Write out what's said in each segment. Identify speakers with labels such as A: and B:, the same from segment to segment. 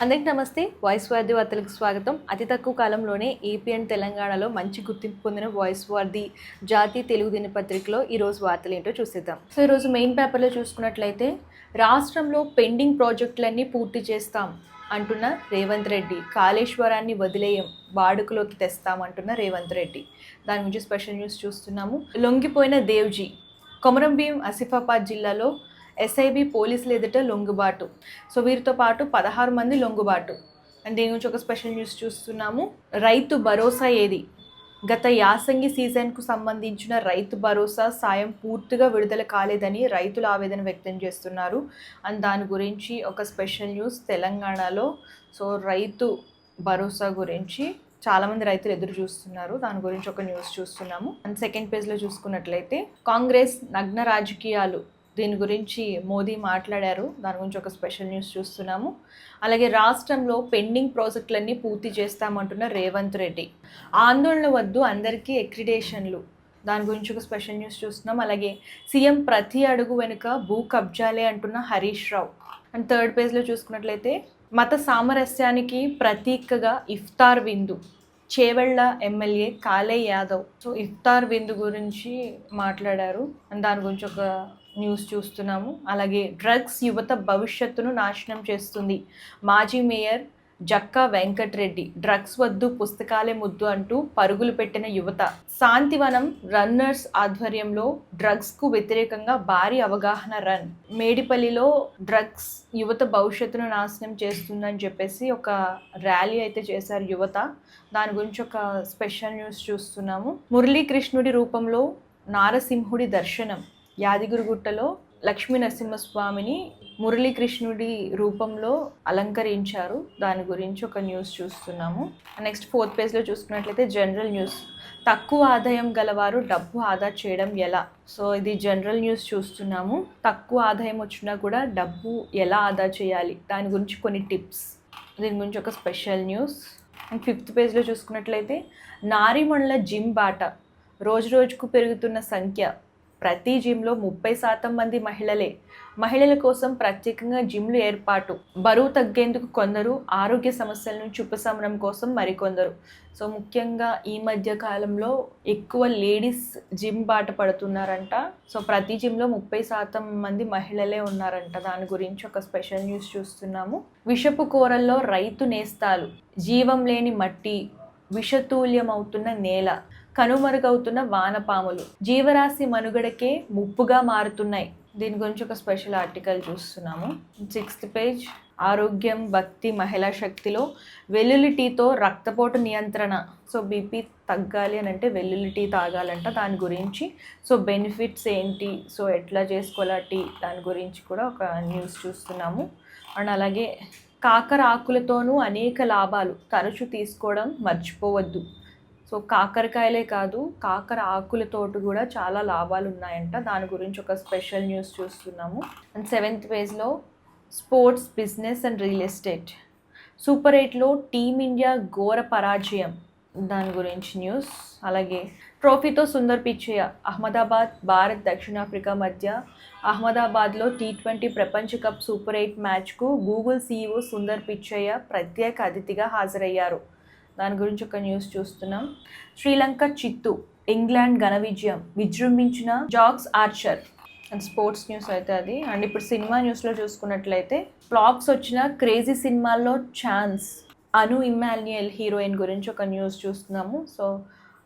A: అందరికీ నమస్తే. Voice war వార్తలకు స్వాగతం. అతి తక్కువ కాలంలోనే ఏపీ అండ్ తెలంగాణలో మంచి గుర్తింపు పొందిన వాయిస్ వార్ జాతీయ తెలుగు దినపత్రికలో ఈరోజు వార్తలు ఏంటో చూసేద్దాం. సో ఈరోజు మెయిన్ పేపర్లో చూసుకున్నట్లయితే రాష్ట్రంలో పెండింగ్ ప్రాజెక్టులన్నీ పూర్తి చేస్తాం అంటున్న రేవంత్ రెడ్డి, కాళేశ్వరాన్ని వదిలేయం వాడుకలోకి తెస్తామంటున్న రేవంత్ రెడ్డి. దాని గురించి స్పెషల్ న్యూస్ చూస్తున్నాము. లొంగిపోయిన దేవ్జీ, కొమరంభీం ఆసిఫాబాద్ జిల్లాలో ఎస్ఐబి పోలీసులు ఎదుట లొంగుబాటు. సో వీరితో పాటు 16 మంది లొంగుబాటు. అండ్ దీని గురించి ఒక స్పెషల్ న్యూస్ చూస్తున్నాము. రైతు భరోసా ఏది? గత యాసంగి సీజన్కు సంబంధించిన రైతు భరోసా సాయం పూర్తిగా విడుదల కాలేదని రైతులు ఆవేదన వ్యక్తం చేస్తున్నారు. అండ్ దాని గురించి ఒక స్పెషల్ న్యూస్ తెలంగాణలో. సో రైతు భరోసా గురించి చాలామంది రైతులు ఎదురు చూస్తున్నారు. దాని గురించి ఒక న్యూస్ చూస్తున్నాము. అండ్ సెకండ్ పేజ్లో చూసుకున్నట్లయితే కాంగ్రెస్ నగ్న రాజకీయాలు, దీని గురించి మోదీ మాట్లాడారు. దాని గురించి ఒక స్పెషల్ న్యూస్ చూస్తున్నాము. అలాగే రాష్ట్రంలో పెండింగ్ ప్రాజెక్టులన్నీ పూర్తి చేస్తామంటున్న రేవంత్ రెడ్డి, ఆందోళన వద్దు అందరికీ అక్రిడేషన్లు. దాని గురించి ఒక స్పెషల్ న్యూస్ చూస్తున్నాం. అలాగే సీఎం ప్రతి అడుగు వెనుక భూ కబ్జాలే అంటున్న హరీష్ రావు. అండ్ థర్డ్ పేజ్లో చూసుకున్నట్లయితే మత సామరస్యానికి ప్రతీకగా ఇఫ్తార్ విందు, చేవెళ్ళ ఎమ్మెల్యే కాళే యాదవ్. సో ఇఫ్తార్ విందు గురించి మాట్లాడారు. అండ్ దాని గురించి ఒక న్యూస్ చూస్తున్నాము. అలాగే డ్రగ్స్ యువత భవిష్యత్తును నాశనం చేస్తుంది, మాజీ మేయర్ జక్కా వెంకట్రెడ్డి. డ్రగ్స్ వద్దు పుస్తకాలే ముద్దు అంటూ పరుగులు పెట్టిన యువత. శాంతివనం రన్నర్స్ ఆధ్వర్యంలో డ్రగ్స్కు వ్యతిరేకంగా భారీ అవగాహన రన్. మేడిపల్లిలో డ్రగ్స్ యువత భవిష్యత్తును నాశనం చేస్తుందని చెప్పేసి ఒక ర్యాలీ అయితే చేశారు యువత. దాని గురించి ఒక స్పెషల్ న్యూస్ చూస్తున్నాము. మురళీకృష్ణుడి రూపంలో నారసింహుడి దర్శనం. యాదగిరిగుట్టలో లక్ష్మీ నరసింహస్వామిని మురళీకృష్ణుడి రూపంలో అలంకరించారు. దాని గురించి ఒక న్యూస్ చూస్తున్నాము. నెక్స్ట్ ఫోర్త్ పేజ్లో చూసుకున్నట్లయితే జనరల్ న్యూస్, తక్కువ ఆదాయం గలవారు డబ్బు ఆదా చేయడం ఎలా. సో ఇది జనరల్ న్యూస్ చూస్తున్నాము. తక్కువ ఆదాయం వచ్చినా కూడా డబ్బు ఎలా ఆదా చేయాలి, దాని గురించి కొన్ని టిప్స్. దీని గురించి ఒక స్పెషల్ న్యూస్. అండ్ ఫిఫ్త్ పేజ్లో చూసుకున్నట్లయితే నారీమణుల జిమ్ బాట, రోజు రోజుకు పెరుగుతున్న సంఖ్య. ప్రతి జిమ్లో 30% మంది మహిళలే. మహిళల కోసం ప్రత్యేకంగా జిమ్లు ఏర్పాటు. బరువు తగ్గేందుకు కొందరు, ఆరోగ్య సమస్యల నుంచి ఉపశమనం కోసం మరికొందరు. సో ముఖ్యంగా ఈ మధ్య కాలంలో ఎక్కువ లేడీస్ జిమ్ బాట పడుతున్నారంట. సో ప్రతి జిమ్లో 30% మంది మహిళలే ఉన్నారంట. దాని గురించి ఒక స్పెషల్ న్యూస్ చూస్తున్నాము. విషపు కూరల్లో రైతు నేస్తాలు, జీవం లేని మట్టి, విషతూల్యమవుతున్న నేల, కనుమరుగవుతున్న వానపాములు, జీవరాశి మనుగడకే ముప్పుగా మారుతున్నాయి. దీని గురించి ఒక స్పెషల్ ఆర్టికల్ చూస్తున్నాము. 6th పేజ్, ఆరోగ్యం భక్తి మహిళా శక్తిలో వెల్లుల్లి టీతో రక్తపోటు నియంత్రణ. సో బీపీ తగ్గాలి అని అంటే వెల్లుల్లి టీ తాగాలంట. దాని గురించి సో బెనిఫిట్స్ ఏంటి, సో ఎట్లా చేసుకోవాలా టీ, దాని గురించి కూడా ఒక న్యూస్ చూస్తున్నాము. అండ్ అలాగే కాకర ఆకులతోనూ అనేక లాభాలు, తరచూ తీసుకోవడం మర్చిపోవద్దు. సో కాకరకాయలే కాదు, కాకర ఆకులతోటి కూడా చాలా లాభాలు ఉన్నాయంట. దాని గురించి ఒక స్పెషల్ న్యూస్ చూస్తున్నాము. అండ్ 7th పేజ్లో sports, business and real estate. Super 8లో టీమిండియా ఘోర పరాజయం, దాని గురించి న్యూస్. అలాగే ట్రోఫీతో సుందర్ పిచ్చయ్య, అహ్మదాబాద్ భారత్ దక్షిణాఫ్రికా మధ్య అహ్మదాబాద్లో T20 ప్రపంచ కప్ సూపర్ 8 మ్యాచ్కు గూగుల్ CEO సుందర్ పిచ్చయ్య ప్రత్యేక అతిథిగా హాజరయ్యారు. దాని గురించి ఒక న్యూస్ చూస్తున్నాం. శ్రీలంక చిత్తు, ఇంగ్లాండ్ ఘన విజయం, విజృంభించిన Jacks Archer. And sports news అయితే అది. అండ్ ఇప్పుడు సినిమా న్యూస్లో చూసుకున్నట్లయితే ఫ్లాప్స్ వచ్చిన క్రేజీ సినిమాల్లో ఛాన్స్, అను ఇమ్మాన్యుయల్ హీరోయిన్ గురించి ఒక న్యూస్ చూస్తున్నాము. సో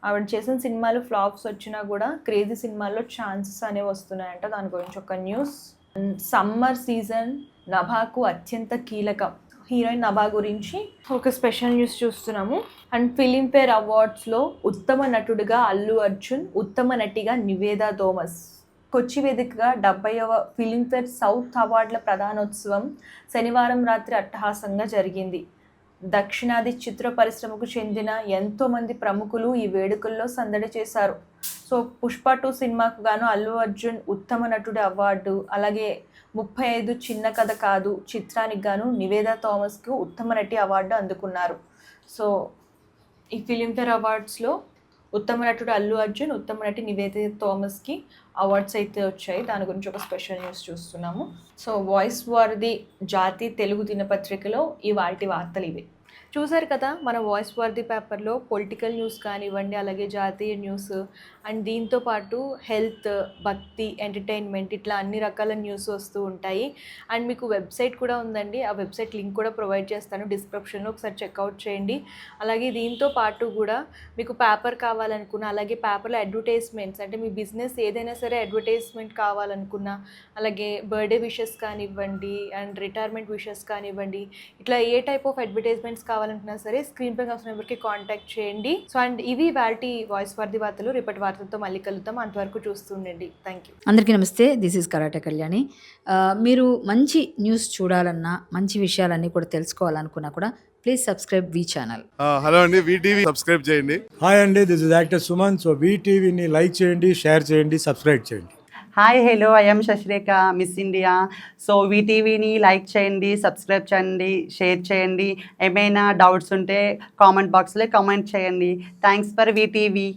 A: ఆవిడ చేసిన సినిమాలు ఫ్లాప్స్ వచ్చినా కూడా క్రేజీ సినిమాల్లో ఛాన్సెస్ అనేవి వస్తున్నాయంట. దాని గురించి ఒక న్యూస్. సమ్మర్ సీజన్ నభాకు అత్యంత కీలకం, హీరోయిన్ నభా గురించి ఒక స్పెషల్ న్యూస్ చూస్తున్నాము. అండ్ ఫిలింఫేర్ అవార్డ్స్లో ఉత్తమ నటుడిగా అల్లు అర్జున్, ఉత్తమ నటిగా నివేదా థోమస్. కొచ్చి వేదికగా 70వ ఫిలింఫేర్ సౌత్ అవార్డుల ప్రధానోత్సవం శనివారం రాత్రి అట్టహాసంగా జరిగింది. దక్షిణాది చిత్ర పరిశ్రమకు చెందిన ఎంతోమంది ప్రముఖులు ఈ వేడుకల్లో సందడి చేశారు. సో పుష్ప 2 సినిమాకు గాను అల్లు అర్జున్ ఉత్తమ నటుడి అవార్డు, అలాగే 35 చిన్న కథ కాదు చిత్రానికి గాను నివేదా థామస్కు ఉత్తమ నటి అవార్డు అందుకున్నారు. సో ఈ ఫిలింఫేర్ అవార్డ్స్లో ఉత్తమ నటుడు అల్లు అర్జున్, ఉత్తమ నటి నివేదిత థామస్కి అవార్డ్స్ అయితే వచ్చాయి. దాని గురించి ఒక స్పెషల్ న్యూస్ చూస్తున్నాము. సో వాయిస్ వారిది జాతీయ తెలుగు దినపత్రికలో ఇవాల్టి వార్తలు ఇవి. చూసారు కదా, మన వాయిస్ వారిది పేపర్లో పొలిటికల్ న్యూస్ కానివ్వండి, అలాగే జాతీయ న్యూస్ అండ్ దీంతో పాటు హెల్త్, భక్తి, ఎంటర్టైన్మెంట్ ఇట్లా అన్ని రకాల న్యూస్ వస్తూ ఉంటాయి. అండ్ మీకు వెబ్సైట్ కూడా ఉందండి, ఆ వెబ్సైట్ లింక్ కూడా ప్రొవైడ్ చేస్తాను డిస్క్రిప్షన్లో, ఒకసారి చెక్అవుట్ చేయండి. అలాగే దీంతో పాటు కూడా మీకు పేపర్ కావాలనుకున్నా, అలాగే పేపర్లో అడ్వర్టైజ్మెంట్స్ అంటే మీ బిజినెస్ ఏదైనా సరే అడ్వర్టైజ్మెంట్ కావాలనుకున్నా, అలాగే బర్త్డే విషెస్ కానివ్వండి అండ్ రిటైర్మెంట్ విషెస్ కానివ్వండి, ఇట్లా ఏ టైప్ ఆఫ్ అడ్వర్టైజ్మెంట్స్ కావాలనుకున్నా సరే స్క్రీన్ పై కావాల్సిన నెంబర్కి కాంటాక్ట్ చేయండి. సో అండ్ ఇవి వాటి వాయిస్ వార్ది వార్తలు. రేపటి వార్తలతో మళ్ళీ కలుద్దాం. అంతవరకు చూస్తుండండి. Thank you.
B: అందరికీ నమస్తే. This is karate Kalyani. మీరు మంచి న్యూస్ చూడాలన్నా, మంచి విషయాలన్నీ కూడా తెలుసుకోవాలనుకున్నా కూడా please subscribe the channel.
C: Hello అండి, వీటీవీ సబ్స్క్రైబ్ చేయండి.
D: హాయ్ అండి, this is actor Suman. So వీటీవీని లైక్ చేయండి, షేర్ చేయండి, సబ్స్క్రైబ్ చేయండి.
E: Hi hello, I'm Sasirekha, Miss India. So వీటీవీని లైక్ చేయండి, సబ్స్క్రైబ్ చేయండి, షేర్ చేయండి. ఏమైనా డౌట్స్ ఉంటే కామెంట్ బాక్స్లో కామెంట్ చేయండి. Thanks for VTV.